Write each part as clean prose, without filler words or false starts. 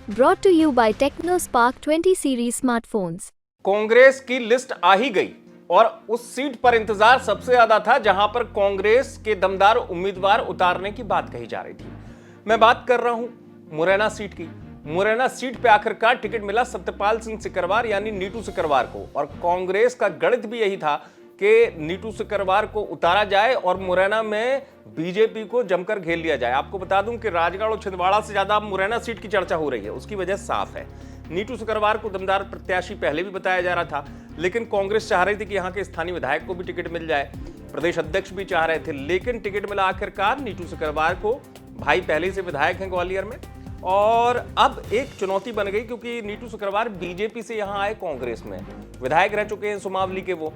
Brought to you by TechnoSpark 20 series smartphones. Congress की list आ ही गई और उस सीट पर इंतजार सबसे ज्यादा था जहां पर कांग्रेस के दमदार उम्मीदवार उतारने की बात कही जा रही थी। मैं बात कर रहा हूं मुरैना सीट की। मुरैना सीट पे आखिरकार टिकट मिला सत्यपाल सिंह सिकरवार यानी नीटू सिकरवार को, और कांग्रेस का गणित भी यही था कि नीटू सिकरवार को उतारा जाए और मुरैना में बीजेपी को जमकर घेर लिया जाए। आपको बता दूं कि राजगढ़ और छिंदवाड़ा से ज्यादा मुरैना सीट की चर्चा हो रही है। उसकी वजह साफ है, नीटू सिकरवार को दमदार प्रत्याशी पहले भी बताया जा रहा था, लेकिन कांग्रेस चाह रही थी कि यहां के स्थानीय विधायक को भी टिकट मिल जाए, प्रदेश अध्यक्ष भी चाह रहे थे, लेकिन टिकट मिला आखिरकार नीटू सिकरवार को। भाई पहले से विधायक हैं ग्वालियर में, और अब एक चुनौती बन गई क्योंकि नीटू सिकरवार बीजेपी से यहां आए कांग्रेस में विधायक रह चुके हैं सुमावली के, वो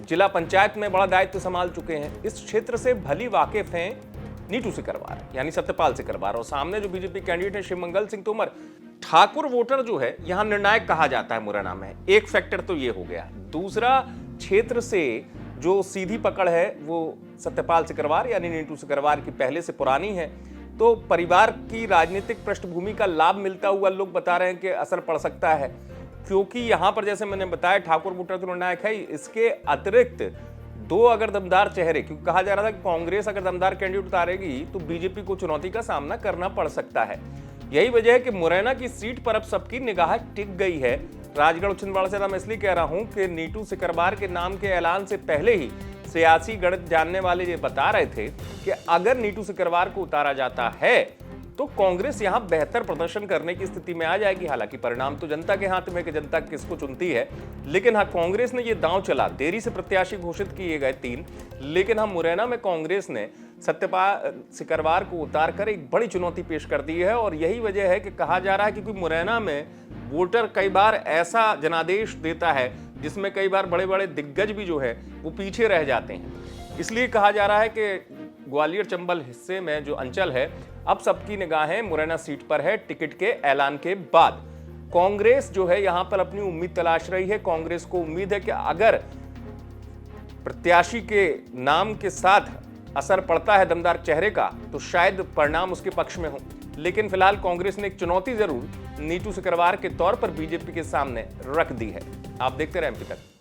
जिला पंचायत में बड़ा दायित्व संभाल चुके हैं, इस क्षेत्र से भली वाकिफ हैं नीटू सिकरवार यानी सत्यपाल सिकरवार। और सामने जो बीजेपी कैंडिडेट है शिवमंगल सिंह तोमर, ठाकुर वोटर जो है यहां निर्णायक कहा जाता है मुरैना में। एक फैक्टर तो ये हो गया। दूसरा, क्षेत्र से जो सीधी पकड़ है वो सत्यपाल सिकरवार यानी नीटू सिकरवार की पहले से पुरानी है, तो परिवार की राजनीतिक पृष्ठभूमि का लाभ मिलता हुआ लोग बता रहे हैं कि असर पड़ सकता है, क्योंकि यहां पर जैसे मैंने बताया ठाकुर वोटर तो निर्णायक है। इसके अतिरिक्त दो अगर दमदार चेहरे, क्योंकि कहा जा रहा था कि कांग्रेस अगर दमदार कैंडिडेट उतारेगी तो बीजेपी को चुनौती का सामना करना पड़ सकता है। यही वजह है कि मुरैना की सीट पर अब सबकी निगाह टिक गई है। राजगढ़ और छिंदवाड़ा से मैं इसलिए कह रहा हूं कि नीटू सिकरवार के नाम के ऐलान से पहले ही सियासी गणित जानने वाले ये बता रहे थे कि अगर नीटू सिकरवार को उतारा जाता है तो कांग्रेस यहां बेहतर प्रदर्शन करने की स्थिति में आ जाएगी। हालांकि परिणाम तो जनता के हाथ में कि जनता किसको चुनती है, लेकिन हाँ, कांग्रेस ने ये दांव चला। देरी से प्रत्याशी घोषित किए गए 3, लेकिन हम मुरैना में कांग्रेस ने सत्यपाल सिकरवार को उतार कर एक बड़ी चुनौती पेश कर दी है। और यही वजह है कि कहा जा रहा है क्योंकि मुरैना में वोटर कई बार ऐसा जनादेश देता है जिसमें कई बार बड़े बड़े दिग्गज भी जो है वो पीछे रह जाते हैं। इसलिए कहा जा रहा है कि ग्वालियर चंबल हिस्से में जो अंचल है अब सबकी निगाहें मुरैना सीट पर है। टिकट के ऐलान के बाद कांग्रेस जो है यहां पर अपनी उम्मीद तलाश रही है। कांग्रेस को उम्मीद है कि अगर प्रत्याशी के नाम के साथ असर पड़ता है दमदार चेहरे का तो शायद परिणाम उसके पक्ष में हो, लेकिन फिलहाल कांग्रेस ने एक चुनौती जरूर नीटू सिकरवार के तौर पर बीजेपी के सामने रख दी है। आप देखते रहे एमपी तक।